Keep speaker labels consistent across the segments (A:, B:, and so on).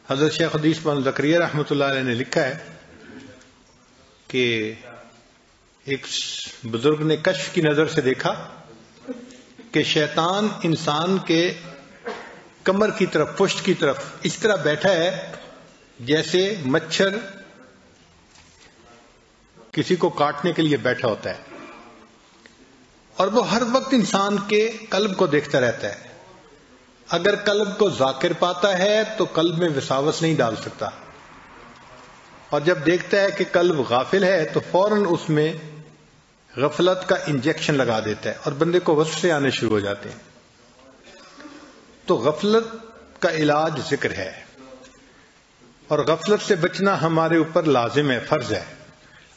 A: حضرت شیخ حدیث مولانا زکریا رحمۃ اللہ علیہ نے لکھا ہے کہ ایک بزرگ نے کشف کی نظر سے دیکھا کہ شیطان انسان کے کمر کی طرف، پشت کی طرف اس طرح بیٹھا ہے جیسے مچھر کسی کو کاٹنے کے لیے بیٹھا ہوتا ہے، اور وہ ہر وقت انسان کے قلب کو دیکھتا رہتا ہے۔ اگر قلب کو ذاکر پاتا ہے تو قلب میں وساوس نہیں ڈال سکتا، اور جب دیکھتا ہے کہ قلب غافل ہے تو فوراً اس میں غفلت کا انجیکشن لگا دیتا ہے اور بندے کو وسوسے آنے شروع ہو جاتے ہیں۔ تو غفلت کا علاج ذکر ہے، اور غفلت سے بچنا ہمارے اوپر لازم ہے، فرض ہے۔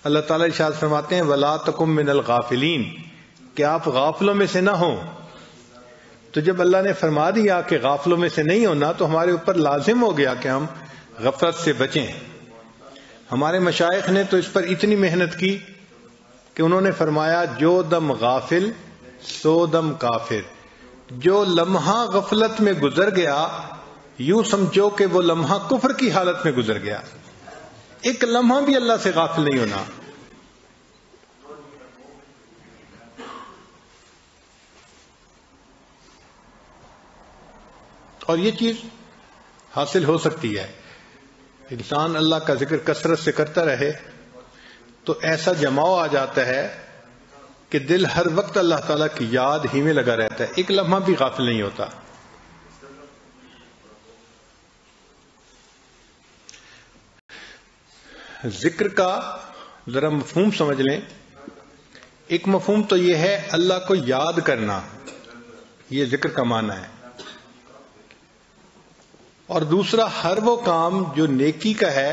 A: اللہ تعالیٰ ارشاد فرماتے ہیں وَلَا تَكُن مِّنَ الْغَافِلِينَ، کہ آپ غافلوں میں سے نہ ہوں۔ تو جب اللہ نے فرما دیا کہ غافلوں میں سے نہیں ہونا تو ہمارے اوپر لازم ہو گیا کہ ہم غفلت سے بچیں۔ ہمارے مشائخ نے تو اس پر اتنی محنت کی کہ انہوں نے فرمایا جو دم غافل سو دم کافر، جو لمحہ غفلت میں گزر گیا یوں سمجھو کہ وہ لمحہ کفر کی حالت میں گزر گیا۔ ایک لمحہ بھی اللہ سے غافل نہیں ہونا۔ اور یہ چیز حاصل ہو سکتی ہے، انسان اللہ کا ذکر کثرت سے کرتا رہے تو ایسا جماؤ آ جاتا ہے کہ دل ہر وقت اللہ تعالیٰ کی یاد ہی میں لگا رہتا ہے، ایک لمحہ بھی غافل نہیں ہوتا۔ ذکر کا ذرا مفہوم سمجھ لیں۔ ایک مفہوم تو یہ ہے اللہ کو یاد کرنا، یہ ذکر کا معنی ہے، اور دوسرا ہر وہ کام جو نیکی کا ہے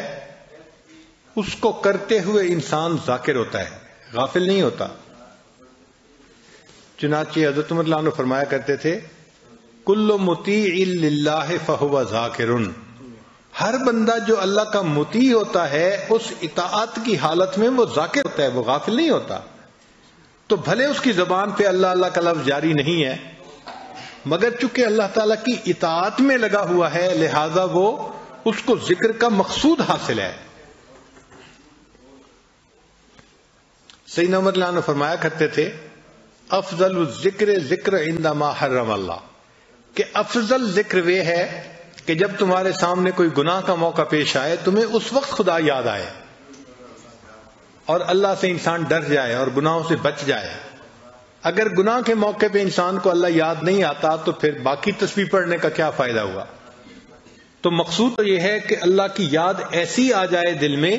A: اس کو کرتے ہوئے انسان ذاکر ہوتا ہے، غافل نہیں ہوتا۔ چنانچہ حضرت عمر رضی اللہ عنہ فرمایا کرتے تھے کل مطیع للہ فہو ذاکر، ہر بندہ جو اللہ کا مطیع ہوتا ہے اس اطاعت کی حالت میں وہ ذاکر ہوتا ہے، وہ غافل نہیں ہوتا۔ تو بھلے اس کی زبان پہ اللہ اللہ کا لفظ جاری نہیں ہے، مگر چونکہ اللہ تعالیٰ کی اطاعت میں لگا ہوا ہے لہذا وہ اس کو ذکر کا مقصود حاصل ہے۔ سیدنا عمر رضی اللہ عنہ فرمایا کرتے تھے افضل الذکر ذکر عندما حرم اللہ، کہ افضل ذکر وہ ہے کہ جب تمہارے سامنے کوئی گناہ کا موقع پیش آئے تمہیں اس وقت خدا یاد آئے اور اللہ سے انسان ڈر جائے اور گناہوں سے بچ جائے۔ اگر گناہ کے موقع پہ انسان کو اللہ یاد نہیں آتا تو پھر باقی تسبیح پڑھنے کا کیا فائدہ ہوا؟ تو مقصود تو یہ ہے کہ اللہ کی یاد ایسی آ جائے دل میں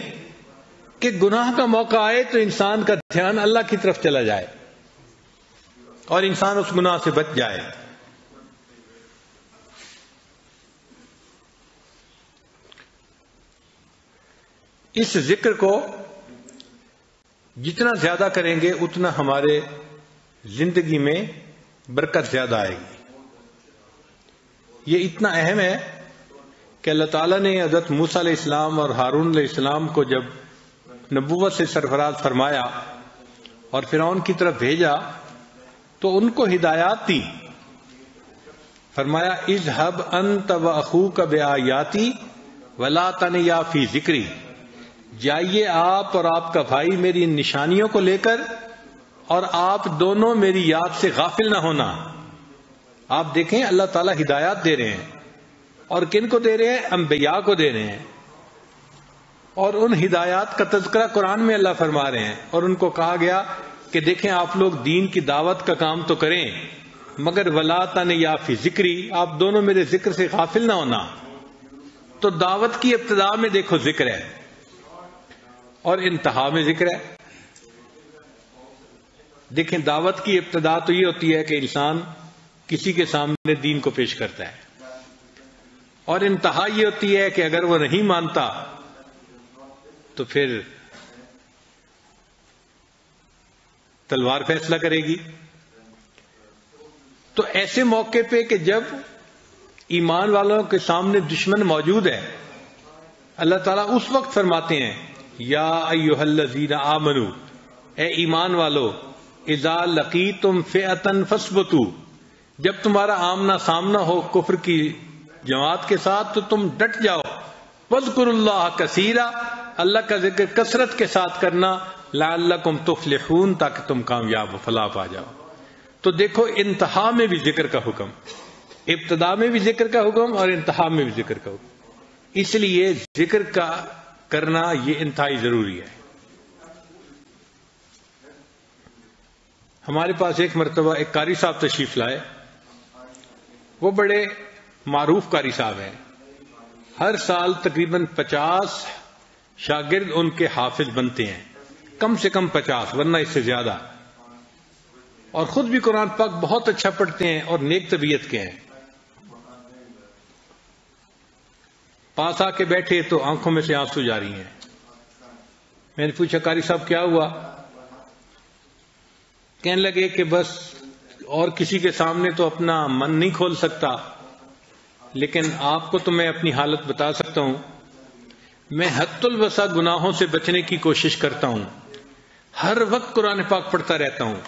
A: کہ گناہ کا موقع آئے تو انسان کا دھیان اللہ کی طرف چلا جائے اور انسان اس گناہ سے بچ جائے۔ اس ذکر کو جتنا زیادہ کریں گے اتنا ہمارے زندگی میں برکت زیادہ آئے گی۔ یہ اتنا اہم ہے کہ اللہ تعالیٰ نے حضرت موسیٰ علیہ السلام اور ہارون علیہ السلام کو جب نبوت سے سرفراز فرمایا اور فرعون کی طرف بھیجا تو ان کو ہدایات دی، فرمایا اذهب انت واخوک بآیاتی ولا تنیا فی ذکری، جائیے آپ اور آپ کا بھائی میری ان نشانیوں کو لے کر اور آپ دونوں میری یاد سے غافل نہ ہونا۔ آپ دیکھیں اللہ تعالیٰ ہدایات دے رہے ہیں، اور کن کو دے رہے ہیں؟ انبیاء کو دے رہے ہیں، اور ان ہدایات کا تذکرہ قرآن میں اللہ فرما رہے ہیں، اور ان کو کہا گیا کہ دیکھیں آپ لوگ دین کی دعوت کا کام تو کریں مگر ولا تنیا فی ذکری، آپ دونوں میرے ذکر سے غافل نہ ہونا۔ تو دعوت کی ابتدا میں دیکھو ذکر ہے اور انتہا میں ذکر ہے۔ دیکھیں دعوت کی ابتدا تو یہ ہوتی ہے کہ انسان کسی کے سامنے دین کو پیش کرتا ہے، اور انتہا یہ ہوتی ہے کہ اگر وہ نہیں مانتا تو پھر تلوار فیصلہ کرے گی۔ تو ایسے موقع پہ کہ جب ایمان والوں کے سامنے دشمن موجود ہے، اللہ تعالیٰ اس وقت فرماتے ہیں یا ایھا الذین آمنو، اے ایمان والو اذا لقیتم فئۃ فاثبتوا، جب تمہارا آمنا سامنا ہو کفر کی جماعت کے ساتھ تو تم ڈٹ جاؤ. واذکروا اللہ کثیرا، اللہ کا ذکر کثرت کے ساتھ کرنا. لعلکم تفلحون، تاکہ تم کامیاب و فلاح پا جاؤ. تو دیکھو انتہا میں بھی ذکر کا حکم، ابتدا میں بھی ذکر کا حکم اور انتہا میں بھی ذکر کا حکم. اس لیے ذکر کا کرنا یہ انتہائی ضروری ہے. ہمارے پاس ایک مرتبہ ایک قاری صاحب تشریف لائے. وہ بڑے معروف قاری صاحب ہیں. ہر سال تقریباً 50 شاگرد ان کے حافظ بنتے ہیں، کم سے کم 50 ورنہ اس سے زیادہ. اور خود بھی قرآن پاک بہت اچھا پڑھتے ہیں اور نیک طبیعت کے ہیں. پاس آ کے بیٹھے تو آنکھوں میں سے آنسو جاری ہیں. میں نے پوچھا قاری صاحب کیا ہوا؟ کہنے لگے کہ بس اور کسی کے سامنے تو اپنا من نہیں کھول سکتا، لیکن آپ کو تو میں اپنی حالت بتا سکتا ہوں. میں حد الوسع گناہوں سے بچنے کی کوشش کرتا ہوں، ہر وقت قرآن پاک پڑھتا رہتا ہوں.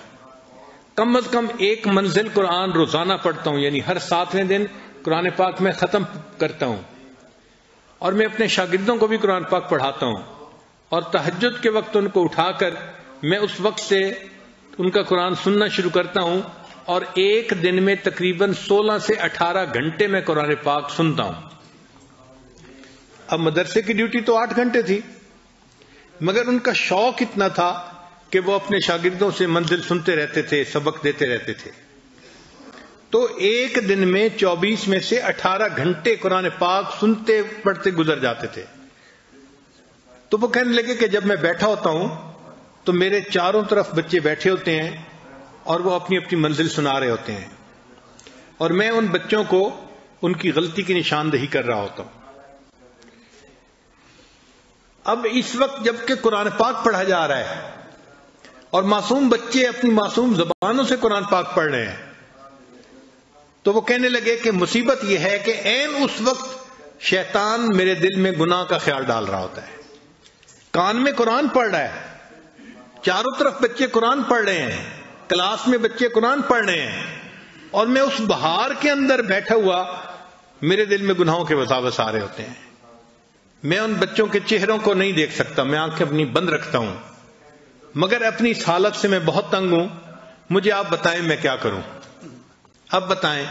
A: کم از کم ایک منزل قرآن روزانہ پڑھتا ہوں، یعنی ہر 7ویں دن قرآن پاک میں ختم کرتا ہوں. اور میں اپنے شاگردوں کو بھی قرآن پاک پڑھاتا ہوں. اور تہجد کے وقت ان کو اٹھا کر میں اس وقت سے ان کا قرآن سننا شروع کرتا ہوں. اور ایک دن میں تقریباً 16 سے 18 گھنٹے میں قرآن پاک سنتا ہوں. اب مدرسے کی ڈیوٹی تو 8 گھنٹے تھی، مگر ان کا شوق اتنا تھا کہ وہ اپنے شاگردوں سے منزل سنتے رہتے تھے، سبق دیتے رہتے تھے. تو ایک دن میں 24 میں سے 18 گھنٹے قرآن پاک سنتے پڑھتے گزر جاتے تھے. تو وہ کہنے لگے کہ جب میں بیٹھا ہوتا ہوں تو میرے چاروں طرف بچے بیٹھے ہوتے ہیں اور وہ اپنی اپنی منزل سنا رہے ہوتے ہیں، اور میں ان بچوں کو ان کی غلطی کی نشاندہی کر رہا ہوتا ہوں. اب اس وقت جب کہ قرآن پاک پڑھا جا رہا ہے اور معصوم بچے اپنی معصوم زبانوں سے قرآن پاک پڑھ رہے ہیں، تو وہ کہنے لگے کہ مصیبت یہ ہے کہ عین اس وقت شیطان میرے دل میں گناہ کا خیال ڈال رہا ہوتا ہے. کان میں قرآن پڑھ رہا ہے، چاروں طرف بچے قرآن پڑھ رہے ہیں، کلاس میں بچے قرآن پڑھ رہے ہیں، اور میں اس بہار کے اندر بیٹھا ہوا میرے دل میں گناہوں کے وساوس آ رہے ہوتے ہیں. میں ان بچوں کے چہروں کو نہیں دیکھ سکتا، میں آنکھیں اپنی بند رکھتا ہوں، مگر اپنی اس حالت سے میں بہت تنگ ہوں. مجھے آپ بتائیں میں کیا کروں؟ اب بتائیں،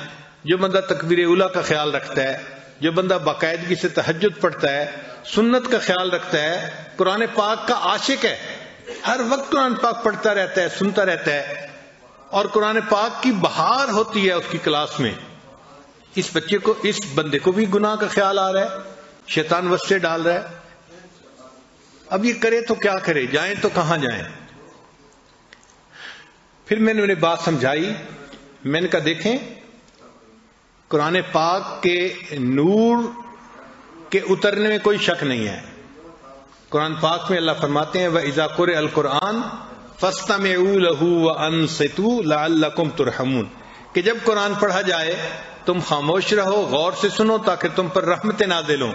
A: جو بندہ تکبیر اولیٰ کا خیال رکھتا ہے، جو بندہ باقاعدگی سے تہجد پڑھتا ہے، سنت کا خیال رکھتا ہے، قرآن پاک کا عاشق ہے، ہر وقت قرآن پاک پڑھتا رہتا ہے، سنتا رہتا ہے، اور قرآن پاک کی بہار ہوتی ہے اس کی کلاس میں، اس بچے کو، اس بندے کو بھی گناہ کا خیال آ رہا ہے، شیطان وسوسے ڈال رہا ہے. اب یہ کرے تو کیا کرے، جائیں تو کہاں جائیں؟ پھر میں نے انہیں بات سمجھائی. میں نے کہا دیکھیں، قرآن پاک کے نور کے اترنے میں کوئی شک نہیں ہے. قرآن پاک میں اللہ فرماتے ہیں وَإِذَا قُرِئَ الْقُرْآنُ فَاسْتَمِعُوا لَهُ وَأَنصِتُوا لَعَلَّكُمْ تُرْحَمُونَ، کہ جب قرآن پڑھا جائے تم خاموش رہو، غور سے سنو تاکہ تم پر رحمتیں نازل ہوں.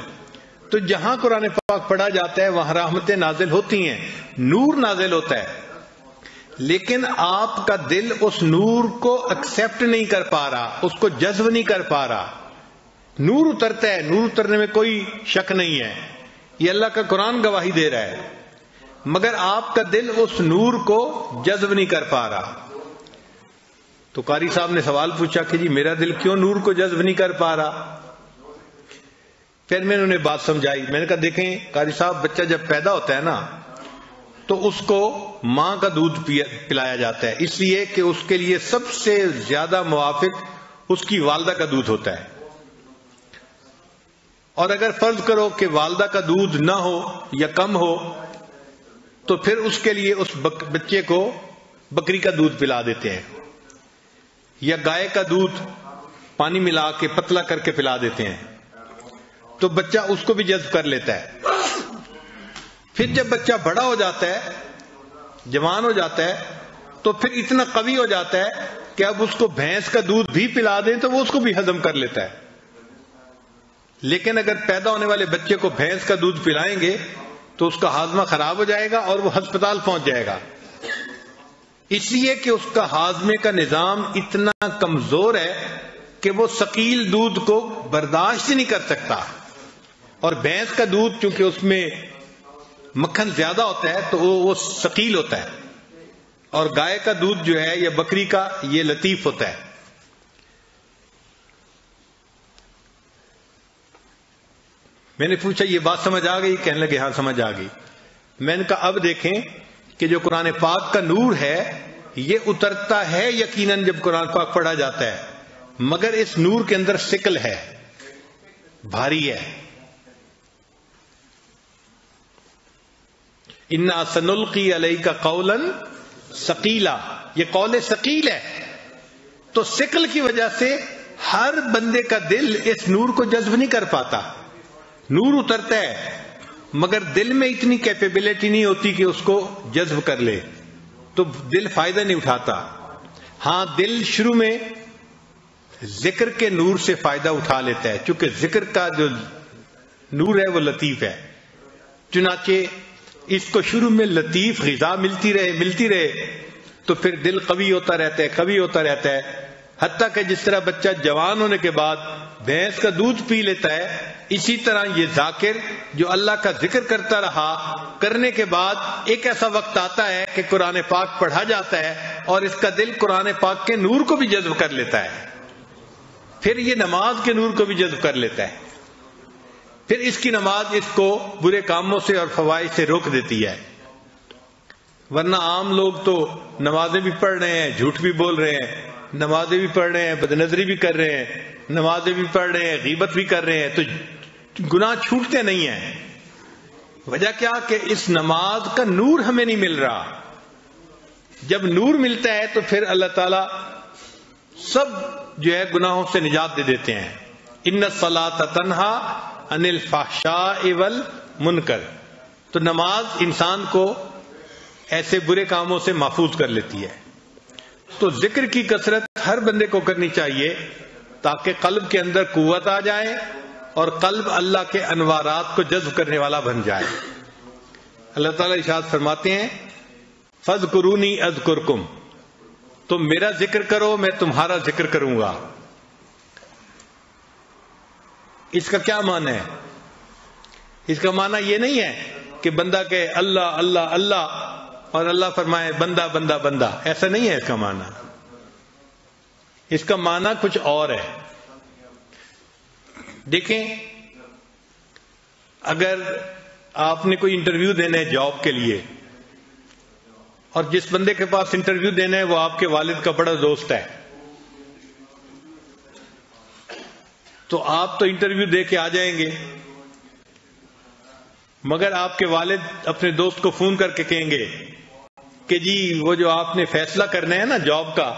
A: تو جہاں قرآن پاک پڑھا جاتا ہے وہاں رحمتیں نازل ہوتی ہیں، نور نازل ہوتا ہے، لیکن آپ کا دل اس نور کو ایکسپٹ نہیں کر پا رہا، اس کو جذب نہیں کر پا رہا. نور اترتا ہے، نور اترنے میں کوئی شک نہیں ہے، یہ اللہ کا قرآن گواہی دے رہا ہے، مگر آپ کا دل اس نور کو جذب نہیں کر پا رہا. تو قاری صاحب نے سوال پوچھا کہ جی میرا دل کیوں نور کو جذب نہیں کر پا رہا؟ پھر میں نے انہیں بات سمجھائی. میں نے کہا دیکھیں قاری صاحب، بچہ جب پیدا ہوتا ہے نا تو اس کو ماں کا دودھ پلایا جاتا ہے، اس لیے کہ اس کے لیے سب سے زیادہ موافق اس کی والدہ کا دودھ ہوتا ہے. اور اگر فرض کرو کہ والدہ کا دودھ نہ ہو یا کم ہو تو پھر اس کے لیے اس بچے کو بکری کا دودھ پلا دیتے ہیں یا گائے کا دودھ پانی ملا کے پتلا کر کے پلا دیتے ہیں، تو بچہ اس کو بھی جذب کر لیتا ہے. پھر جب بچہ بڑا ہو جاتا ہے، جوان ہو جاتا ہے، تو پھر اتنا قوی ہو جاتا ہے کہ اب اس کو بھینس کا دودھ بھی پلا دیں تو وہ اس کو بھی ہضم کر لیتا ہے. لیکن اگر پیدا ہونے والے بچے کو بھینس کا دودھ پلائیں گے تو اس کا ہاضمہ خراب ہو جائے گا اور وہ ہسپتال پہنچ جائے گا. اس لیے کہ اس کا ہاضمے کا نظام اتنا کمزور ہے کہ وہ ثقیل دودھ کو برداشت نہیں کر سکتا. اور بھینس کا دودھ چونکہ اس میں مکھن زیادہ ہوتا ہے تو وہ ثقیل ہوتا ہے، اور گائے کا دودھ جو ہے یا بکری کا یہ لطیف ہوتا ہے. میں نے پوچھا یہ بات سمجھ آ گئی؟ کہنے لگے ہاں سمجھ آ گئی. میں نے کہا اب دیکھیں کہ جو قرآن پاک کا نور ہے یہ اترتا ہے یقیناً جب قرآن پاک پڑھا جاتا ہے، مگر اس نور کے اندر ثقل ہے، بھاری ہے. انا سنلقی علیک قولا ثقیلا، یہ قول ثقیل ہے. تو ثقل کی وجہ سے ہر بندے کا دل اس نور کو جذب نہیں کر پاتا. نور اترتا ہے مگر دل میں اتنی کیپیبلٹی نہیں ہوتی کہ اس کو جذب کر لے، تو دل فائدہ نہیں اٹھاتا. ہاں دل شروع میں ذکر کے نور سے فائدہ اٹھا لیتا ہے، چونکہ ذکر کا جو نور ہے وہ لطیف ہے. چنانچہ اس کو شروع میں لطیف غذا ملتی رہے تو پھر دل قوی ہوتا رہتا ہے، حتیٰ کہ جس طرح بچہ جوان ہونے کے بعد بھینس کا دودھ پی لیتا ہے، اسی طرح یہ ذاکر جو اللہ کا ذکر کرتا رہا، کرنے کے بعد ایک ایسا وقت آتا ہے کہ قرآن پاک پڑھا جاتا ہے اور اس کا دل قرآن پاک کے نور کو بھی جذب کر لیتا ہے. پھر یہ نماز کے نور کو بھی جذب کر لیتا ہے. پھر اس کی نماز اس کو برے کاموں سے اور فوائد سے روک دیتی ہے. ورنہ عام لوگ تو نمازیں بھی پڑھ رہے ہیں، جھوٹ بھی بول رہے ہیں، نمازیں بھی پڑھ رہے ہیں، بدنظری بھی کر رہے ہیں، نمازیں بھی پڑھ رہے ہیں، غیبت بھی کر رہے ہیں، تو گناہ چھوٹتے نہیں ہیں. وجہ کیا کہ اس نماز کا نور ہمیں نہیں مل رہا. جب نور ملتا ہے تو پھر اللہ تعالیٰ سب جو ہے گناہوں سے نجات دے دیتے ہیں. ان الصلاۃ تنہا عن الفحشاء والمنکر. تو نماز انسان کو ایسے برے کاموں سے محفوظ کر لیتی ہے. تو ذکر کی کثرت ہر بندے کو کرنی چاہیے تاکہ قلب کے اندر قوت آ جائے اور قلب اللہ کے انوارات کو جذب کرنے والا بن جائے. اللہ تعالیٰ ارشاد فرماتے ہیں فاذکرونی اذکرکم، تم میرا ذکر کرو میں تمہارا ذکر کروں گا. اس کا کیا معنی ہے؟ اس کا معنی یہ نہیں ہے کہ بندہ کہے اللہ اللہ اللہ اور اللہ فرمائے بندہ بندہ بندہ، ایسا نہیں ہے اس کا معنی. اس کا معنی کچھ اور ہے. دیکھیں اگر آپ نے کوئی انٹرویو دینا ہے جاب کے لیے اور جس بندے کے پاس انٹرویو دینا ہے وہ آپ کے والد کا بڑا دوست ہے، تو آپ تو انٹرویو دے کے آ جائیں گے، مگر آپ کے والد اپنے دوست کو فون کر کے کہیں گے کہ جی وہ جو آپ نے فیصلہ کرنا ہے نا جاب کا،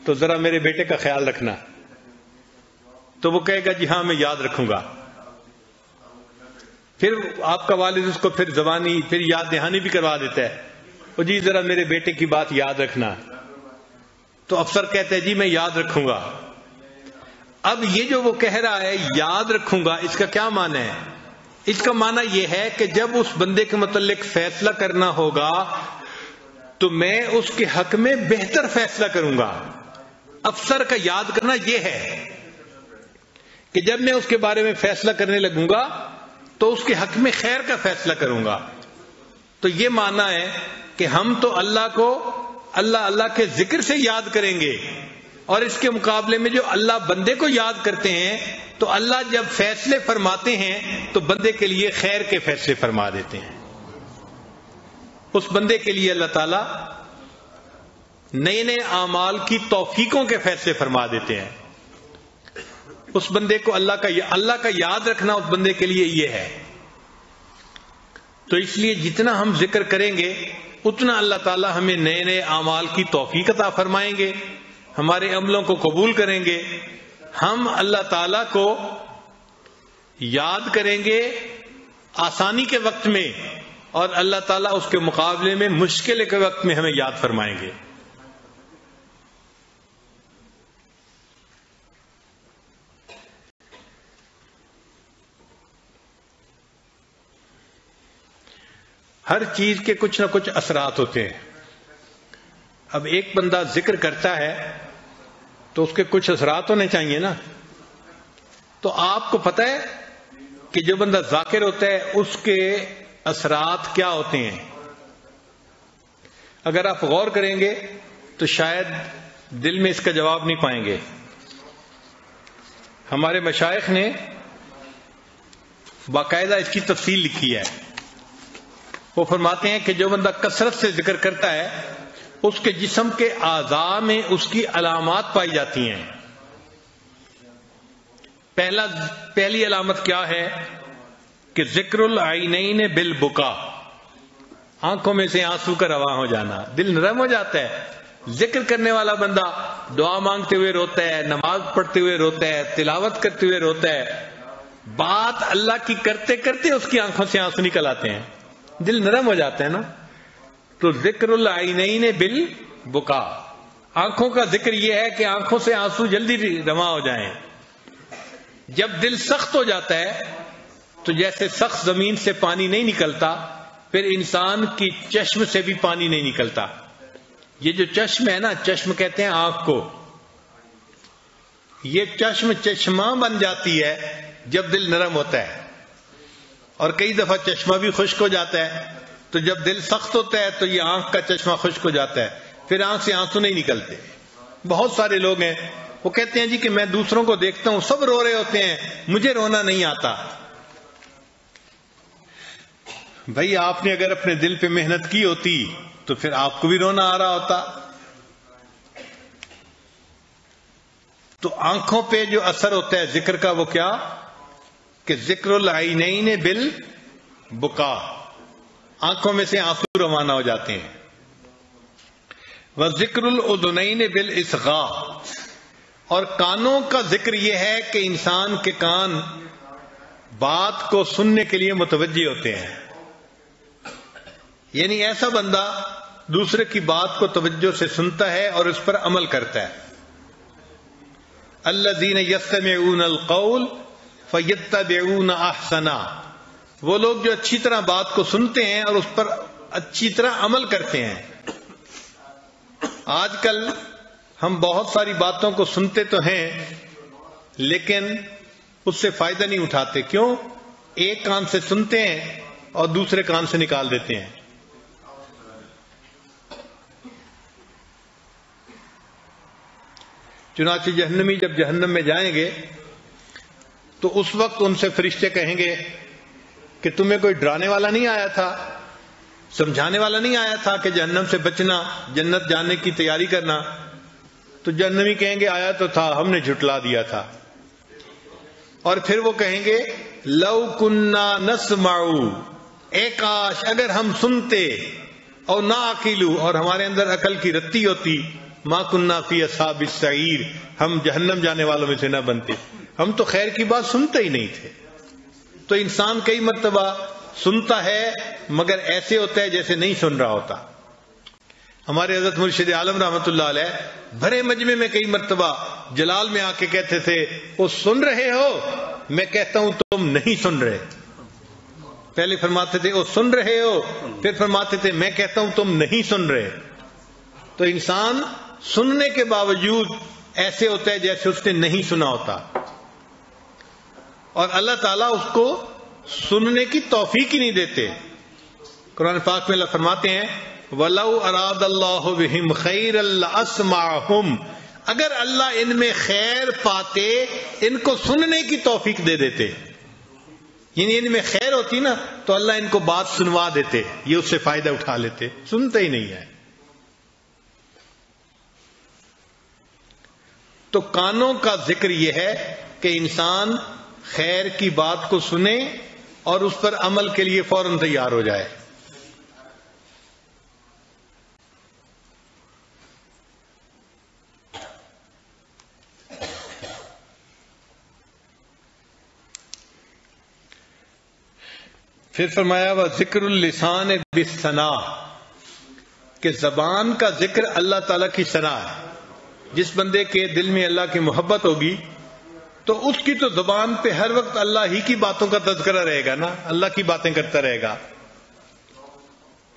A: تو ذرا میرے بیٹے کا خیال رکھنا. تو وہ کہے گا جی ہاں میں یاد رکھوں گا. پھر آپ کا والد اس کو پھر زبانی پھر یاد دہانی بھی کروا دیتا ہے، وہ جی ذرا میرے بیٹے کی بات یاد رکھنا. تو افسر کہتے ہیں جی میں یاد رکھوں گا. اب یہ جو وہ کہہ رہا ہے یاد رکھوں گا، اس کا کیا معنی ہے؟ اس کا معنی یہ ہے کہ جب اس بندے کے متعلق فیصلہ کرنا ہوگا تو میں اس کے حق میں بہتر فیصلہ کروں گا. افسر کا یاد کرنا یہ ہے کہ جب میں اس کے بارے میں فیصلہ کرنے لگوں گا تو اس کے حق میں خیر کا فیصلہ کروں گا. تو یہ معنی ہے کہ ہم تو اللہ کو اللہ کے ذکر سے یاد کریں گے، اور اس کے مقابلے میں جو اللہ بندے کو یاد کرتے ہیں تو اللہ جب فیصلے فرماتے ہیں تو بندے کے لیے خیر کے فیصلے فرما دیتے ہیں. اس بندے کے لیے اللہ تعالیٰ نئے نئے اعمال کی توفیقوں کے فیصلے فرما دیتے ہیں. اس بندے کو اللہ کا یاد رکھنا اس بندے کے لیے یہ ہے. تو اس لیے جتنا ہم ذکر کریں گے اتنا اللہ تعالیٰ ہمیں نئے نئے اعمال کی توفیق عطا فرمائیں گے، ہمارے عملوں کو قبول کریں گے. ہم اللہ تعالیٰ کو یاد کریں گے آسانی کے وقت میں، اور اللہ تعالیٰ اس کے مقابلے میں مشکل کے وقت میں ہمیں یاد فرمائیں گے. ہر چیز کے کچھ نہ کچھ اثرات ہوتے ہیں. اب ایک بندہ ذکر کرتا ہے تو اس کے کچھ اثرات ہونے چاہیے نا. تو آپ کو پتہ ہے کہ جو بندہ ذاکر ہوتا ہے اس کے اثرات کیا ہوتے ہیں؟ اگر آپ غور کریں گے تو شاید دل میں اس کا جواب نہیں پائیں گے. ہمارے مشائخ نے باقاعدہ اس کی تفصیل لکھی ہے. وہ فرماتے ہیں کہ جو بندہ کثرت سے ذکر کرتا ہے اس کے جسم کے اعضاء میں اس کی علامات پائی جاتی ہیں. پہلی علامت کیا ہے کہ ذکر العینین بالبکا، آنکھوں میں سے آنسو کا رواں ہو جانا، دل نرم ہو جاتا ہے. ذکر کرنے والا بندہ دعا مانگتے ہوئے روتا ہے، نماز پڑھتے ہوئے روتا ہے، تلاوت کرتے ہوئے روتا ہے، بات اللہ کی کرتے کرتے اس کی آنکھوں سے آنسو نکل آتے ہیں، دل نرم ہو جاتا ہے نا. تو ذکر العینین بالبکا، آنکھوں کا ذکر یہ ہے کہ آنکھوں سے آنسو جلدی رواں ہو جائیں. جب دل سخت ہو جاتا ہے تو جیسے سخت زمین سے پانی نہیں نکلتا، پھر انسان کی چشم سے بھی پانی نہیں نکلتا. یہ جو چشم ہے نا، چشم کہتے ہیں آنکھ کو، یہ چشم چشمہ بن جاتی ہے جب دل نرم ہوتا ہے. اور کئی دفعہ چشمہ بھی خشک ہو جاتا ہے. تو جب دل سخت ہوتا ہے تو یہ آنکھ کا چشمہ خشک ہو جاتا ہے، پھر آنکھ سے آنسو نہیں نکلتے. بہت سارے لوگ ہیں وہ کہتے ہیں جی کہ میں دوسروں کو دیکھتا ہوں سب رو رہے ہوتے ہیں، مجھے رونا نہیں آتا. بھائی آپ نے اگر اپنے دل پہ محنت کی ہوتی تو پھر آپ کو بھی رونا آ رہا ہوتا. تو آنکھوں پہ جو اثر ہوتا ہے ذکر کا وہ کیا کہ ذکر العینین بالبکا، آنکھوں میں سے آنسو روانہ ہو جاتے ہیں. وذکر الاذنین بالاصغاء، اور کانوں کا ذکر یہ ہے کہ انسان کے کان بات کو سننے کے لیے متوجہ ہوتے ہیں. یعنی ایسا بندہ دوسرے کی بات کو توجہ سے سنتا ہے اور اس پر عمل کرتا ہے. الذین یستمعون القول فیتبعون احسنا، وہ لوگ جو اچھی طرح بات کو سنتے ہیں اور اس پر اچھی طرح عمل کرتے ہیں. آج کل ہم بہت ساری باتوں کو سنتے تو ہیں لیکن اس سے فائدہ نہیں اٹھاتے. کیوں؟ ایک کان سے سنتے ہیں اور دوسرے کان سے نکال دیتے ہیں. چنانچہ جہنمی جب جہنم میں جائیں گے تو اس وقت ان سے فرشتے کہیں گے کہ تمہیں کوئی ڈرانے والا نہیں آیا تھا، سمجھانے والا نہیں آیا تھا کہ جہنم سے بچنا، جنت جانے کی تیاری کرنا؟ تو جہنمی کہیں گے آیا تو تھا، ہم نے جھٹلا دیا تھا. اور پھر وہ کہیں گے لو کننا نسمع، اے کاش اگر ہم سنتے، اور نعقلوا، اور ہمارے اندر عقل کی رتی ہوتی، ما کننا فی اصحاب السعیر، ہم جہنم جانے والوں میں سے نہ بنتے. ہم تو خیر کی بات سنتے ہی نہیں تھے. تو انسان کئی مرتبہ سنتا ہے مگر ایسے ہوتا ہے جیسے نہیں سن رہا ہوتا. ہمارے حضرت مرشد عالم رحمت اللہ علیہ بھرے مجمع میں کئی مرتبہ جلال میں آ کے کہتے تھے وہ سن رہے ہو؟ میں کہتا ہوں تم نہیں سن رہے. پہلے فرماتے تھے وہ سن رہے ہو، پھر فرماتے تھے میں کہتا ہوں تم نہیں سن رہے. تو انسان سننے کے باوجود ایسے ہوتا ہے جیسے اس نے نہیں سنا ہوتا. اور اللہ تعالیٰ اس کو سننے کی توفیق ہی نہیں دیتے. قرآن پاک میں اللہ فرماتے ہیں وَلَوْ أَرَادَ اللَّهُ بِهِمْ خَيْرًا لَأَسْمَعَهُمْ، اگر اللہ ان میں خیر پاتے ان کو سننے کی توفیق دے دیتے. یعنی ان میں خیر ہوتی نا تو اللہ ان کو بات سنوا دیتے، یہ اس سے فائدہ اٹھا لیتے. سنتے ہی نہیں ہے. تو کانوں کا ذکر یہ ہے کہ انسان خیر کی بات کو سنے اور اس پر عمل کے لیے فوراً تیار ہو جائے. پھر فرمایا وہ ذکر اللسان بالثناء، کہ زبان کا ذکر اللہ تعالیٰ کی ثنا ہے. جس بندے کے دل میں اللہ کی محبت ہوگی تو اس کی تو زبان پہ ہر وقت اللہ ہی کی باتوں کا تذکرہ رہے گا نا، اللہ کی باتیں کرتا رہے گا.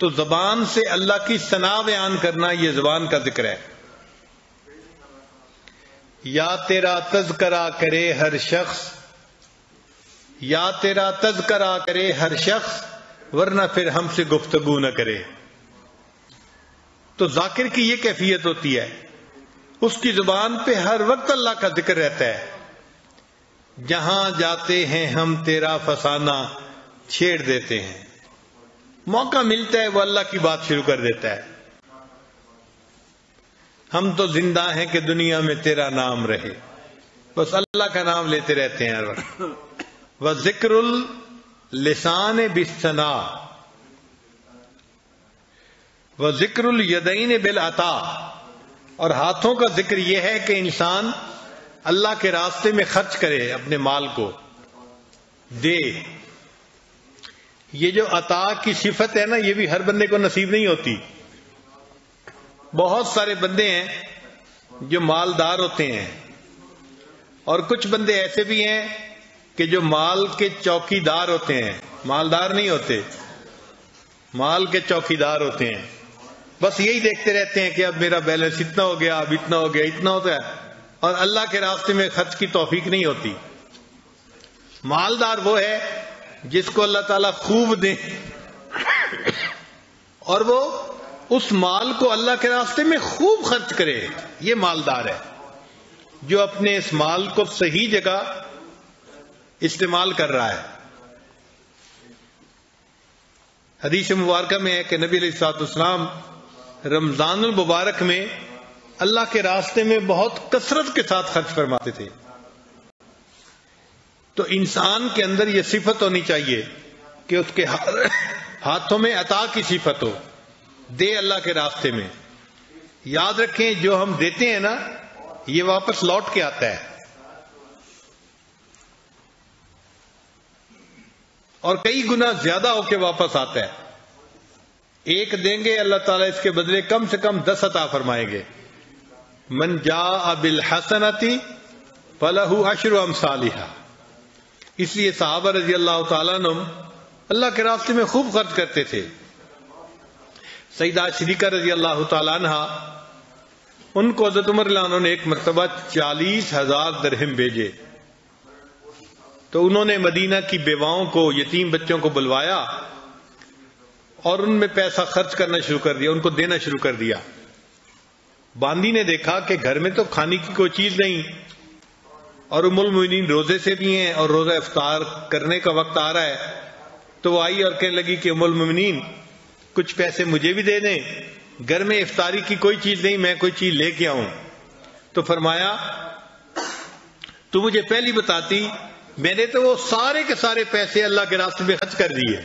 A: تو زبان سے اللہ کی ثنا بیان کرنا یہ زبان کا ذکر ہے. یا تیرا تذکرہ کرے ہر شخص، یا تیرا تذکرہ کرے ہر شخص، ورنہ پھر ہم سے گفتگو نہ کرے. تو ذاکر کی یہ کیفیت ہوتی ہے، اس کی زبان پہ ہر وقت اللہ کا ذکر رہتا ہے. جہاں جاتے ہیں ہم تیرا فسانہ چھیڑ دیتے ہیں، موقع ملتا ہے وہ اللہ کی بات شروع کر دیتا ہے. ہم تو زندہ ہیں کہ دنیا میں تیرا نام رہے، بس اللہ کا نام لیتے رہتے ہیں ہر وقت. وذکر اللسان بالثناء وذکر الیدین بالعطاء، اور ہاتھوں کا ذکر یہ ہے کہ انسان اللہ کے راستے میں خرچ کرے، اپنے مال کو دے. یہ جو عطا کی صفت ہے نا، یہ بھی ہر بندے کو نصیب نہیں ہوتی. بہت سارے بندے ہیں جو مالدار ہوتے ہیں، اور کچھ بندے ایسے بھی ہیں کہ جو مال کے چوکی دار ہوتے ہیں، مالدار نہیں ہوتے، مال کے چوکی دار ہوتے ہیں. بس یہی دیکھتے رہتے ہیں کہ اب میرا بیلنس اتنا ہو گیا، اب اتنا ہو گیا، اتنا ہوتا ہے، اور اللہ کے راستے میں خرچ کی توفیق نہیں ہوتی. مالدار وہ ہے جس کو اللہ تعالیٰ خوب دے اور وہ اس مال کو اللہ کے راستے میں خوب خرچ کرے. یہ مالدار ہے جو اپنے اس مال کو صحیح جگہ استعمال کر رہا ہے. حدیث مبارکہ میں ہے کہ نبی علیہ الصلوۃ والسلام رمضان المبارک میں اللہ کے راستے میں بہت کثرت کے ساتھ خرچ فرماتے تھے. تو انسان کے اندر یہ صفت ہونی چاہیے کہ اس کے ہاتھوں میں عطا کی صفت ہو، دے اللہ کے راستے میں. یاد رکھیں جو ہم دیتے ہیں نا، یہ واپس لوٹ کے آتا ہے، اور کئی گنا زیادہ ہو کے واپس آتا ہے. ایک دیں گے اللہ تعالیٰ اس کے بدلے کم سے کم 10 عطا فرمائیں گے. من جاء بالحسنۃ فلہ عشر امثالھا. اس لیے صحابہ رضی اللہ تعالیٰ عنہ اللہ کے راستے میں خوب خرچ کرتے تھے. سیدہ شریکہ رضی اللہ تعالیٰ عنہ، ان کو حضرت عمر رضی اللہ عنہ نے ایک مرتبہ 40,000 درہم بھیجے. تو انہوں نے مدینہ کی بیواؤں کو، یتیم بچوں کو بلوایا اور ان میں پیسہ خرچ کرنا شروع کر دیا، ان کو دینا شروع کر دیا. باندی نے دیکھا کہ گھر میں تو کھانے کی کوئی چیز نہیں، اور ام المؤمنین روزے سے بھی ہیں اور روزہ افطار کرنے کا وقت آ رہا ہے. تو وہ آئی اور کہنے لگی کہ ام المؤمنین کچھ پیسے مجھے بھی دے دیں، گھر میں افطاری کی کوئی چیز نہیں، میں کوئی چیز لے کے آؤں. تو فرمایا تو مجھے پہلی بتاتی، میں نے تو وہ سارے کے سارے پیسے اللہ کے راستے میں خرچ کر دیے.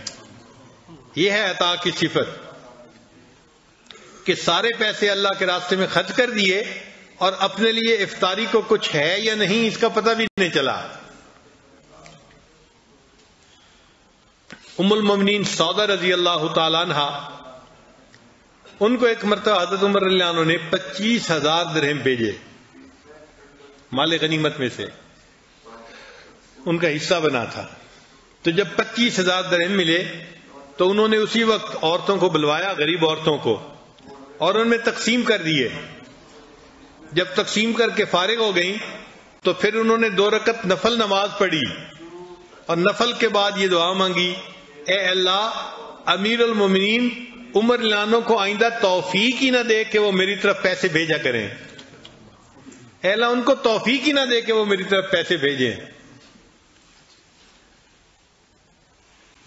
A: یہ ہے عطا کی صفت کہ سارے پیسے اللہ کے راستے میں خرچ کر دیے، اور اپنے لیے افطاری کو کچھ ہے یا نہیں اس کا پتہ بھی نہیں چلا. ام المؤمنین سودہ رضی اللہ تعالیٰ عنہ، ان کو ایک مرتبہ حضرت عمر رضی اللہ عنہ نے 25,000 درہم بھیجے مال غنیمت میں سے، ان کا حصہ بنا تھا. تو جب 25,000 درہم ملے تو انہوں نے اسی وقت عورتوں کو بلوایا، غریب عورتوں کو، اور ان میں تقسیم کر دیے. جب تقسیم کر کے فارغ ہو گئیں تو پھر انہوں نے 2 رکعت نفل نماز پڑھی، اور نفل کے بعد یہ دعا مانگی، اے اللہ امیر المومنین عمر رضی اللہ عنہ کو آئندہ توفیق ہی نہ دے کہ وہ میری طرف پیسے بھیجا کریں. اے اللہ ان کو توفیق ہی نہ دے کہ وہ میری طرف پیسے بھیجیں.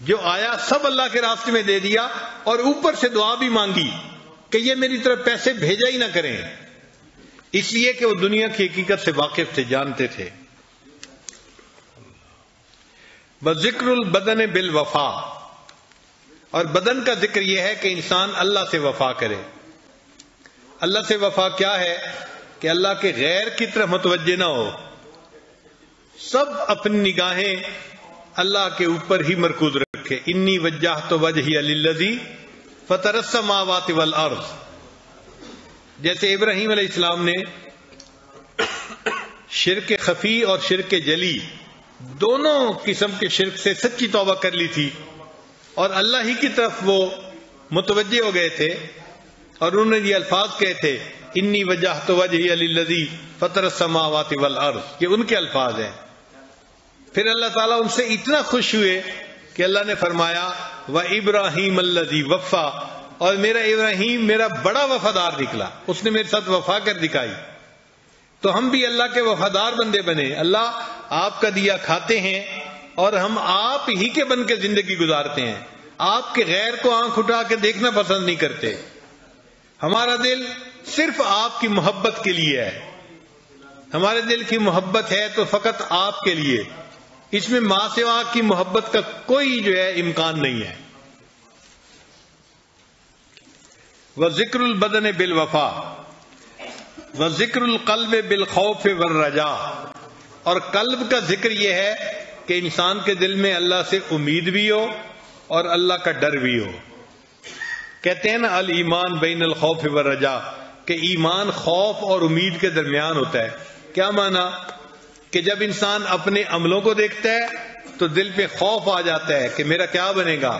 A: جو آیا سب اللہ کے راستے میں دے دیا، اور اوپر سے دعا بھی مانگی کہ یہ میری طرف پیسے بھیجا ہی نہ کریں، اس لیے کہ وہ دنیا کی حقیقت سے واقف تھے، جانتے تھے. بذکر البدن بالوفا، اور بدن کا ذکر یہ ہے کہ انسان اللہ سے وفا کرے. اللہ سے وفا کیا ہے کہ اللہ کے غیر کی طرف متوجہ نہ ہو، سب اپنی نگاہیں اللہ کے اوپر ہی مرکوز رکھے. انی وجہت وجہی للذی فطر السماوات والارض. جیسے ابراہیم علیہ السلام نے شرک خفی اور شرک جلی دونوں قسم کے شرک سے سچی توبہ کر لی تھی، اور اللہ ہی کی طرف وہ متوجہ ہو گئے تھے اور انہوں نے یہ الفاظ کہے تھے انی وجہت وجہی للذی فطر السماوات والارض، یہ ان کے الفاظ ہیں۔ پھر اللہ تعالیٰ ان سے اتنا خوش ہوئے کہ اللہ نے فرمایا وَإِبْرَاهِيمَ الَّذِي وَفَّى، اور میرا ابراہیم میرا بڑا وفادار نکلا، اس نے میرے ساتھ وفا کر دکھائی۔ تو ہم بھی اللہ کے وفادار بندے بنے۔ اللہ آپ کا دیا کھاتے ہیں اور ہم آپ ہی کے بن کے زندگی گزارتے ہیں، آپ کے غیر کو آنکھ اٹھا کے دیکھنا پسند نہیں کرتے۔ ہمارا دل صرف آپ کی محبت کے لیے ہے، ہمارے دل کی محبت ہے تو فقط آپ کے لیے، اس میں ماں سوا کی محبت کا کوئی امکان نہیں ہے۔ وَذِكْرُ الْبَدَنِ بِالْوَفَا وَذِكْرُ الْقَلْبِ بِالْخَوْفِ وَالرَّجَاءِ، اور قلب کا ذکر یہ ہے کہ انسان کے دل میں اللہ سے امید بھی ہو اور اللہ کا ڈر بھی ہو۔ کہتے ہیں نا الایمان بین الخوف والرجاء، کہ ایمان خوف اور امید کے درمیان ہوتا ہے۔ کیا معنی؟ کہ جب انسان اپنے عملوں کو دیکھتا ہے تو دل پہ خوف آ جاتا ہے کہ میرا کیا بنے گا،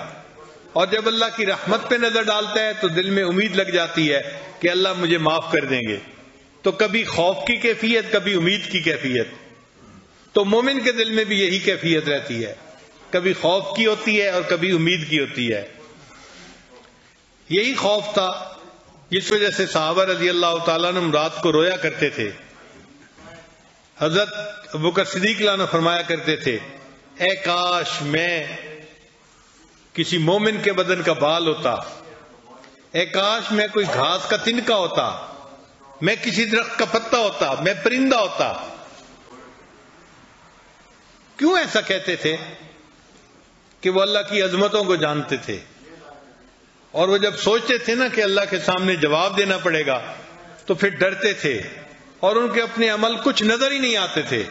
A: اور جب اللہ کی رحمت پہ نظر ڈالتا ہے تو دل میں امید لگ جاتی ہے کہ اللہ مجھے معاف کر دیں گے۔ تو کبھی خوف کی کیفیت، کبھی امید کی کیفیت۔ تو مومن کے دل میں بھی یہی کیفیت رہتی ہے، کبھی خوف کی ہوتی ہے اور کبھی امید کی ہوتی ہے۔ یہی خوف تھا جس وجہ سے صحابہ رضی اللہ تعالیٰ عنہ رات کو رویا کرتے تھے۔ حضرت ابوبکر صدیق عنہ فرمایا کرتے تھے اے کاش میں کسی مومن کے بدن کا بال ہوتا، اے کاش میں کوئی گھاس کا تنکا ہوتا، میں کسی درخت کا پتا ہوتا، میں پرندہ ہوتا۔ کیوں ایسا کہتے تھے؟ کہ وہ اللہ کی عظمتوں کو جانتے تھے، اور وہ جب سوچتے تھے نا کہ اللہ کے سامنے جواب دینا پڑے گا تو پھر ڈرتے تھے، اور ان کے اپنے عمل کچھ نظر ہی نہیں آتے تھے۔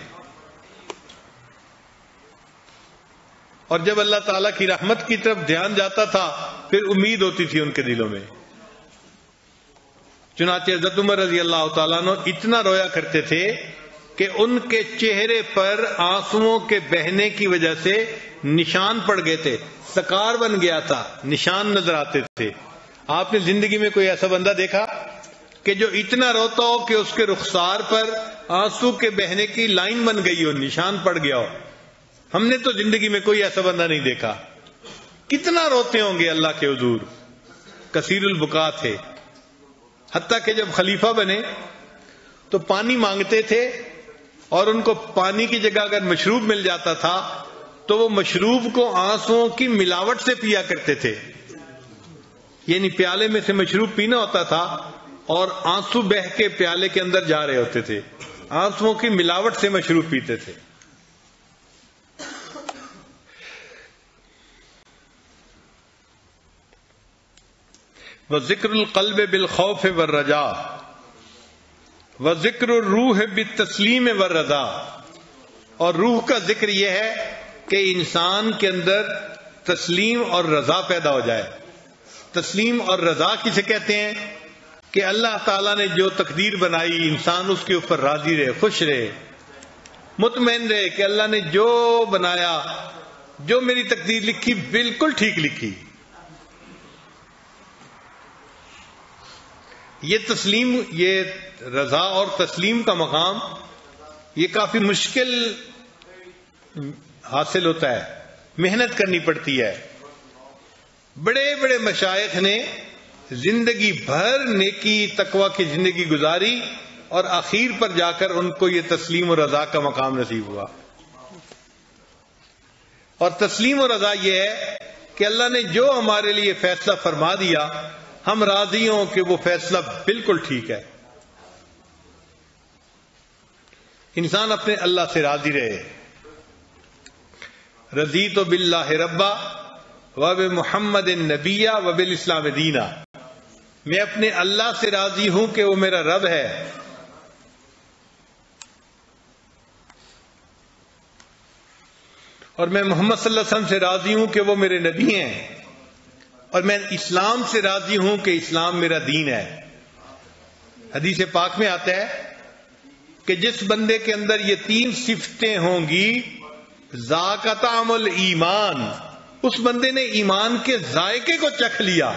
A: اور جب اللہ تعالیٰ کی رحمت کی طرف دھیان جاتا تھا پھر امید ہوتی تھی ان کے دلوں میں۔ چنانچہ حضرت عمر رضی اللہ تعالیٰ عنہ اتنا رویا کرتے تھے کہ ان کے چہرے پر آنسوؤں کے بہنے کی وجہ سے نشان پڑ گئے تھے، سکار بن گیا تھا، نشان نظر آتے تھے۔ آپ نے زندگی میں کوئی ایسا بندہ دیکھا کہ جو اتنا روتا ہو کہ اس کے رخسار پر آنسو کے بہنے کی لائن بن گئی ہو، نشان پڑ گیا ہو؟ ہم نے تو زندگی میں کوئی ایسا بندہ نہیں دیکھا۔ کتنا روتے ہوں گے اللہ کے حضور، کثیر البکا تھے۔ حتیٰ کہ جب خلیفہ بنے تو پانی مانگتے تھے، اور ان کو پانی کی جگہ اگر مشروب مل جاتا تھا تو وہ مشروب کو آنسوؤں کی ملاوٹ سے پیا کرتے تھے۔ یعنی پیالے میں سے مشروب پینا ہوتا تھا اور آنسو بہ کے پیالے کے اندر جا رہے ہوتے تھے، آنسوؤں کی ملاوٹ سے مشروب پیتے تھے۔ وَذِكْرُ الْقَلْبِ بِالْخَوْفِ وَالرَّجَاءِ وَذِكْرُ الرُّوحِ بِالتَّسْلِيمِ وَالرَّضَا، اور روح کا ذکر یہ ہے کہ انسان کے اندر تسلیم اور رضا پیدا ہو جائے۔ تسلیم اور رضا کسے کہتے ہیں؟ کہ اللہ تعالیٰ نے جو تقدیر بنائی انسان اس کے اوپر راضی رہے، خوش رہے، مطمئن رہے کہ اللہ نے جو بنایا، جو میری تقدیر لکھی بالکل ٹھیک لکھی۔ یہ تسلیم، یہ رضا اور تسلیم کا مقام یہ کافی مشکل حاصل ہوتا ہے، محنت کرنی پڑتی ہے۔ بڑے بڑے مشائخ نے زندگی بھر نیکی تقوی کی زندگی گزاری اور آخر پر جا کر ان کو یہ تسلیم و رضا کا مقام نصیب ہوا۔ اور تسلیم و رضا یہ ہے کہ اللہ نے جو ہمارے لیے فیصلہ فرما دیا ہم راضی ہوں کہ وہ فیصلہ بالکل ٹھیک ہے۔ انسان اپنے اللہ سے راضی رہے۔ رضیت باللہ ربا وبمحمد نبیا وبالاسلام دینا، میں اپنے اللہ سے راضی ہوں کہ وہ میرا رب ہے، اور میں محمد صلی اللہ علیہ وسلم سے راضی ہوں کہ وہ میرے نبی ہیں، اور میں اسلام سے راضی ہوں کہ اسلام میرا دین ہے۔ حدیث پاک میں آتا ہے کہ جس بندے کے اندر یہ تین صفتیں ہوں گی، ذاق طعم الایمان، اس بندے نے ایمان کے ذائقے کو چکھ لیا۔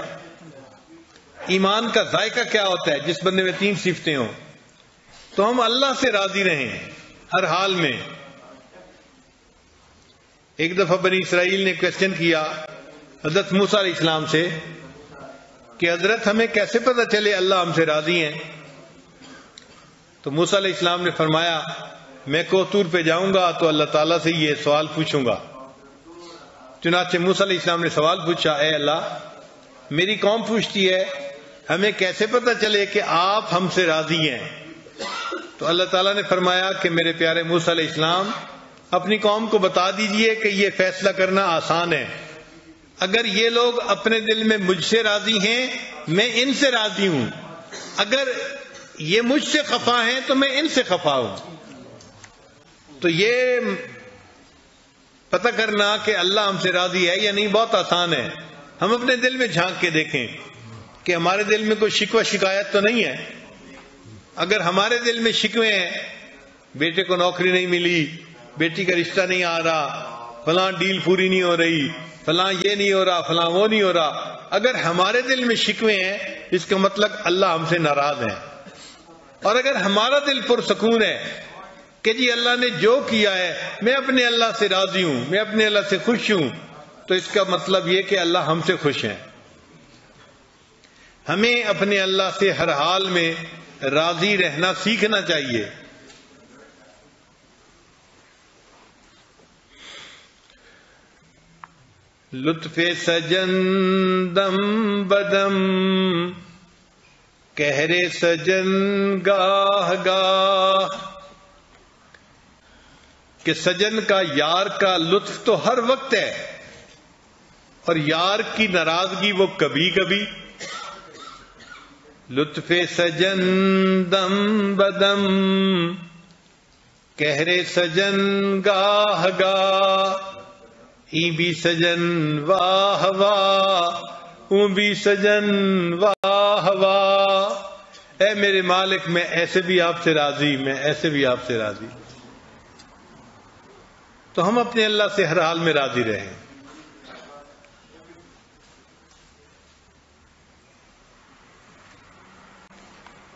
A: ایمان کا ذائقہ کیا ہوتا ہے؟ جس بندے میں 3 صفتیں ہوں تو ہم اللہ سے راضی رہیں ہر حال میں. ایک دفعہ بنی اسرائیل نے کویسچن کیا حضرت موسیٰ علیہ السلام سے کہ حضرت ہمیں کیسے پتہ چلے اللہ ہم سے راضی ہیں؟ تو موسیٰ علیہ السلام نے فرمایا میں کوہ طور پہ جاؤں گا تو اللہ تعالیٰ سے یہ سوال پوچھوں گا. چنانچہ موسیٰ علیہ السلام نے سوال پوچھا اے اللہ میری قوم پوچھتی ہے ہمیں کیسے پتہ چلے کہ آپ ہم سے راضی ہیں؟ تو اللہ تعالیٰ نے فرمایا کہ میرے پیارے موسیٰ علیہ السلام اپنی قوم کو بتا دیجئے کہ یہ فیصلہ کرنا آسان ہے. اگر یہ لوگ اپنے دل میں مجھ سے راضی ہیں میں ان سے راضی ہوں، اگر یہ مجھ سے خفا ہیں تو میں ان سے خفا ہوں. تو یہ پتہ کرنا کہ اللہ ہم سے راضی ہے یا نہیں بہت آسان ہے. ہم اپنے دل میں جھانک کے دیکھیں کہ ہمارے دل میں کوئی شکوہ شکایت تو نہیں ہے. اگر ہمارے دل میں شکوے ہیں، بیٹے کو نوکری نہیں ملی، بیٹی کا رشتہ نہیں آ رہا، فلاں ڈیل پوری نہیں ہو رہی، فلاں یہ نہیں ہو رہا، فلاں وہ نہیں ہو رہا، اگر ہمارے دل میں شکوے ہیں اس کا مطلب اللہ ہم سے ناراض ہے. اور اگر ہمارا دل پرسکون ہے کہ جی اللہ نے جو کیا ہے میں اپنے اللہ سے راضی ہوں، میں اپنے اللہ سے خوش ہوں، تو اس کا مطلب یہ کہ اللہ ہم سے خوش ہیں. ہمیں اپنے اللہ سے ہر حال میں راضی رہنا سیکھنا چاہیے. لطف سجن دم بدم قہر سجن گاہ گاہ، کہ سجن کا یار کا لطف تو ہر وقت ہے اور یار کی ناراضگی وہ کبھی کبھی. لطف سجن دم بدم قہر سجن گاہ گاہ، ای بھی سجن واہ واہ اوں بھی سجن واہ واہ. اے میرے مالک میں ایسے بھی آپ سے راضی، میں ایسے بھی آپ سے راضی. تو ہم اپنے اللہ سے ہر حال میں راضی رہیں.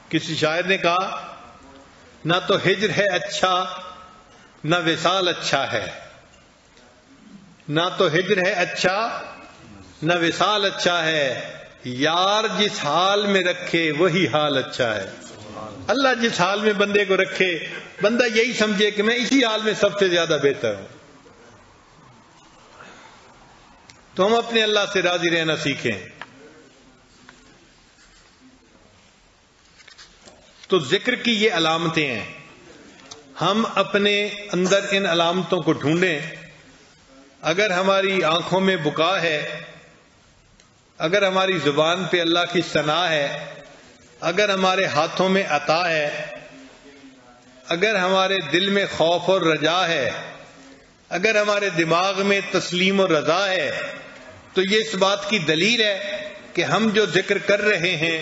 A: کسی شاعر نے کہا نہ تو ہجر ہے اچھا نہ وصال اچھا ہے، نہ تو ہجر ہے اچھا نہ وصال اچھا ہے، یار جس حال میں رکھے وہی حال اچھا ہے. اللہ جس حال میں بندے کو رکھے بندہ یہی سمجھے کہ میں اسی حال میں سب سے زیادہ بہتر ہوں. تو ہم اپنے اللہ سے راضی رہنا سیکھیں. تو ذکر کی یہ علامتیں ہیں، ہم اپنے اندر ان علامتوں کو ڈھونڈیں. اگر ہماری آنکھوں میں بکا ہے، اگر ہماری زبان پہ اللہ کی ثنا ہے، اگر ہمارے ہاتھوں میں عطا ہے، اگر ہمارے دل میں خوف اور رجا ہے، اگر ہمارے دماغ میں تسلیم و رضا ہے، تو یہ اس بات کی دلیل ہے کہ ہم جو ذکر کر رہے ہیں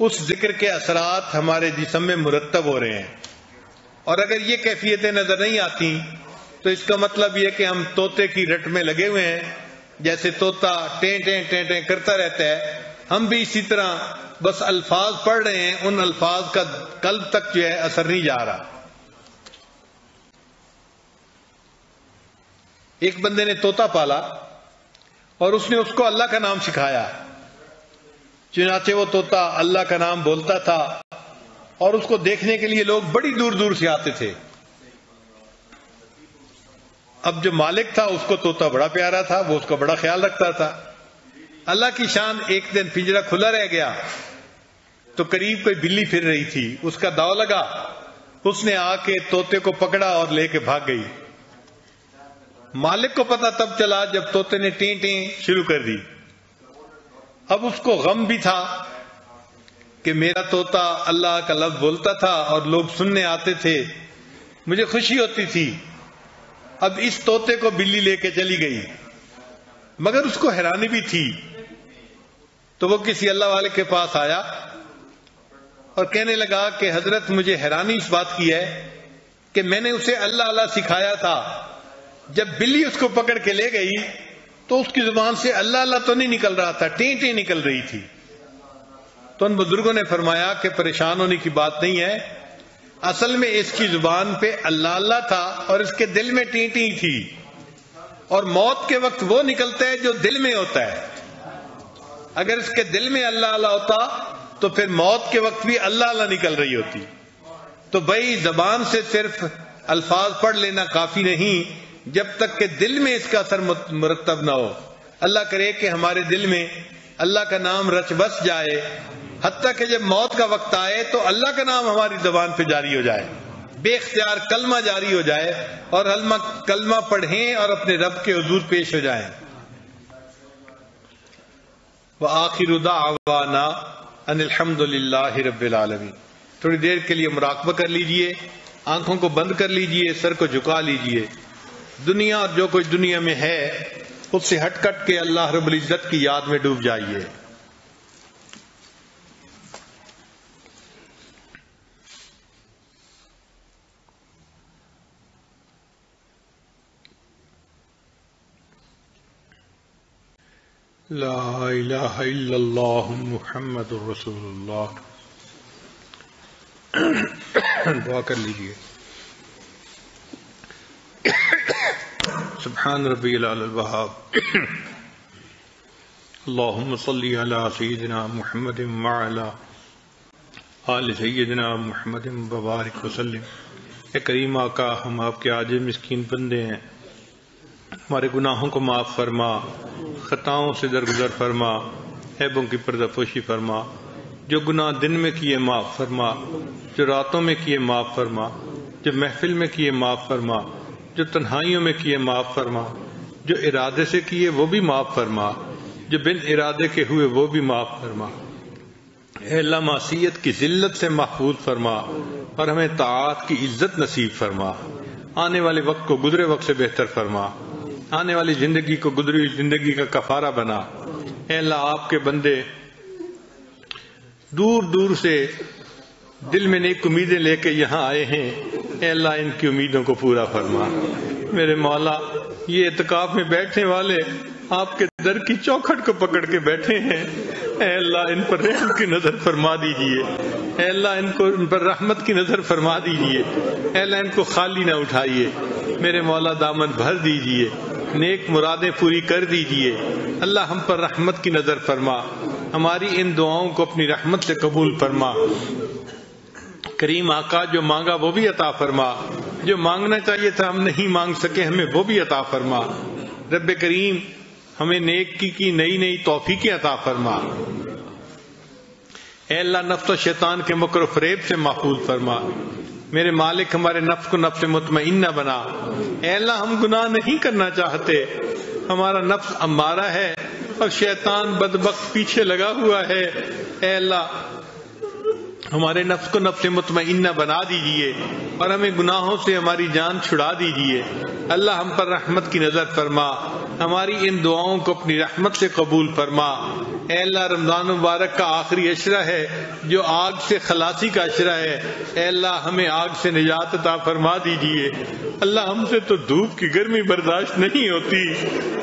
A: اس ذکر کے اثرات ہمارے جسم میں مرتب ہو رہے ہیں. اور اگر یہ کیفیتیں نظر نہیں آتی تو اس کا مطلب یہ کہ ہم طوطے کی رٹ میں لگے ہوئے ہیں. جیسے طوطا ٹیں ٹیں ٹیں ٹیں کرتا رہتا ہے، ہم بھی اسی طرح بس الفاظ پڑھ رہے ہیں، ان الفاظ کا قلب تک جو ہے اثر نہیں جا رہا. ایک بندے نے طوطا پالا اور اس نے اس کو اللہ کا نام سکھایا. چنانچہ وہ طوطا اللہ کا نام بولتا تھا اور اس کو دیکھنے کے لیے لوگ بڑی دور دور سے آتے تھے. اب جو مالک تھا اس کو طوطا بڑا پیارا تھا، وہ اس کا بڑا خیال رکھتا تھا. اللہ کی شان ایک دن پنجرہ کھلا رہ گیا تو قریب کوئی بلی پھر رہی تھی، اس کا داؤ لگا، اس نے آ کے طوطے کو پکڑا اور لے کے بھاگ گئی. مالک کو پتا تب چلا جب طوطے نے ٹیں ٹیں شروع کر دی. اب اس کو غم بھی تھا کہ میرا طوطا اللہ کا لفظ بولتا تھا اور لوگ سننے آتے تھے، مجھے خوشی ہوتی تھی. اب اس طوطے کو بلی لے کے چلی گئی، مگر اس کو حیرانی بھی تھی. تو وہ کسی اللہ والے کے پاس آیا اور کہنے لگا کہ حضرت مجھے حیرانی اس بات کی ہے کہ میں نے اسے اللہ اللہ سکھایا تھا، جب بلی اس کو پکڑ کے لے گئی تو اس کی زبان سے اللہ اللہ تو نہیں نکل رہا تھا، ٹیں ٹیں نکل رہی تھی. تو ان بزرگوں نے فرمایا کہ پریشان ہونے کی بات نہیں ہے، اصل میں اس کی زبان پہ اللہ اللہ تھا اور اس کے دل میں ٹی ٹی تھی، اور موت کے وقت وہ نکلتا ہے جو دل میں ہوتا ہے۔ اگر اس کے دل میں اللہ اللہ ہوتا تو پھر موت کے وقت بھی اللہ اللہ نکل رہی ہوتی۔ تو بھائی زبان سے صرف الفاظ پڑھ لینا کافی نہیں جب تک کہ دل میں اس کا اثر مرتب نہ ہو۔ اللہ کرے کہ ہمارے دل میں اللہ کا نام رچ بس جائے، حتیٰ کہ جب موت کا وقت آئے تو اللہ کا نام ہماری زبان پہ جاری ہو جائے، بے اختیار کلمہ جاری ہو جائے اور کلمہ پڑھیں اور اپنے رب کے حضور پیش ہو جائیں۔ وآخر دعوانا ان الحمد للہ رب العالمین۔ تھوڑی دیر کے لیے مراقبہ کر لیجئے، آنکھوں کو بند کر لیجئے، سر کو جھکا لیجئے، دنیا اور جو کچھ دنیا میں ہے اس سے ہٹ کٹ کے اللہ رب العزت کی یاد میں ڈوب جائیے۔ لا الہ الا اللہ محمد رسول اللہ۔ دعا کر لیجئے۔ سبحان ربی العلی الوہاب۔ اللہم صلی علی سیدنا محمد وعلی آل سیدنا محمد وبارک وسلم۔ اے کریم آقا، ہم آپ کے عاجز مسکین بندے ہیں، ہمارے گناہوں کو معاف فرما، خطاؤں سے درگزر فرما، عیبوں کی پردہ پوشی فرما، جو گناہ دن میں کیے معاف فرما، جو راتوں میں کیے معاف فرما، جو محفل میں کیے معاف فرما، جو تنہائیوں میں کیے معاف فرما، جو ارادے سے کیے وہ بھی معاف فرما، جو بن ارادے کے ہوئے وہ بھی معاف فرما۔ اے اللہ، معصیت کی ذلت سے محفوظ فرما اور ہمیں طاعات کی عزت نصیب فرما، آنے والے وقت کو گزرے وقت سے بہتر فرما، آنے والی زندگی کو گزری ہوئی زندگی کا کفارہ بنا۔ اے اللہ، آپ کے بندے دور دور سے دل میں نیک امیدیں لے کے یہاں آئے ہیں، اے اللہ ان کی امیدوں کو پورا فرما۔ میرے مولا، یہ اعتکاف میں بیٹھنے والے آپ کے در کی چوکھٹ کو پکڑ کے بیٹھے ہیں، اے اللہ ان پر رحم کی نظر فرما دیجئے، اے اللہ ان پر رحمت کی نظر فرما دیجئے، اے اللہ ان کو خالی نہ اٹھائیے، میرے مولا دامن بھر دیجئے، نیک مرادیں پوری کر دیجئے۔ اللہ ہم پر رحمت کی نظر فرما، ہماری ان دعاؤں کو اپنی رحمت سے قبول فرما۔ کریم آقا، جو مانگا وہ بھی عطا فرما، جو مانگنا چاہیے تھا ہم نہیں مانگ سکے ہمیں وہ بھی عطا فرما۔ رب کریم، ہمیں نیکی کی نئی نئی توفیقیں عطا فرما۔ اے اللہ، نفس و شیطان کے مکر و فریب سے محفوظ فرما۔ میرے مالک، ہمارے نفس کو نفس مطمئنہ بنا۔ اے اللہ، ہم گناہ نہیں کرنا چاہتے، ہمارا نفس امارہ ہے اور شیطان بدبخت پیچھے لگا ہوا ہے۔ اے اللہ، ہمارے نفس کو نفس مطمئنہ بنا دیجئے اور ہمیں گناہوں سے ہماری جان چھڑا دیجئے۔ اللہ ہم پر رحمت کی نظر فرما، ہماری ان دعاؤں کو اپنی رحمت سے قبول فرما۔ اے اللہ، رمضان مبارک کا آخری عشرہ ہے جو آگ سے خلاصی کا عشرہ ہے، اے اللہ ہمیں آگ سے نجات عطا فرما دیجئے۔ اللہ، ہم سے تو دھوپ کی گرمی برداشت نہیں ہوتی،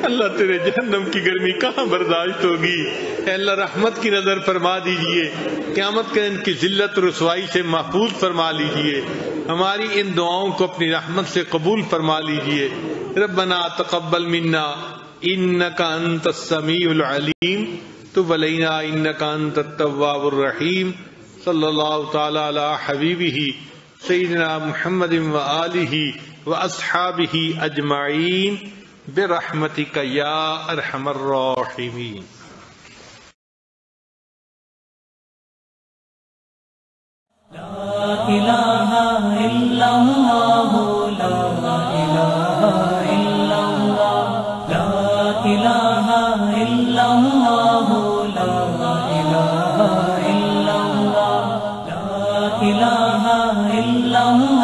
A: اللہ تیرے جہنم کی گرمی کہاں برداشت ہوگی۔ اے اللہ، رحمت کی نظر فرما دیجئے، قیامت کے دن کی ذلت و رسوائی سے محفوظ فرما لیجئے، ہماری ان دعاؤں کو اپنی رحمت سے قبول فرما لیجئے۔ ربنا تقبل منا انک انت السمیع العلیم، تب علینا انک انت التواب الرحیم۔ صلی اللہ تعالی علی حبیبہ سیدنا محمد وآلہ واصحابہ اجمعین برحمتک یا ارحم الراحمین۔
B: لا الہ الا اللہ، لا الہ الا اللہ، لا الہ الا اللہ، لا الہ الا اللہ، لا الہ الا اللہ۔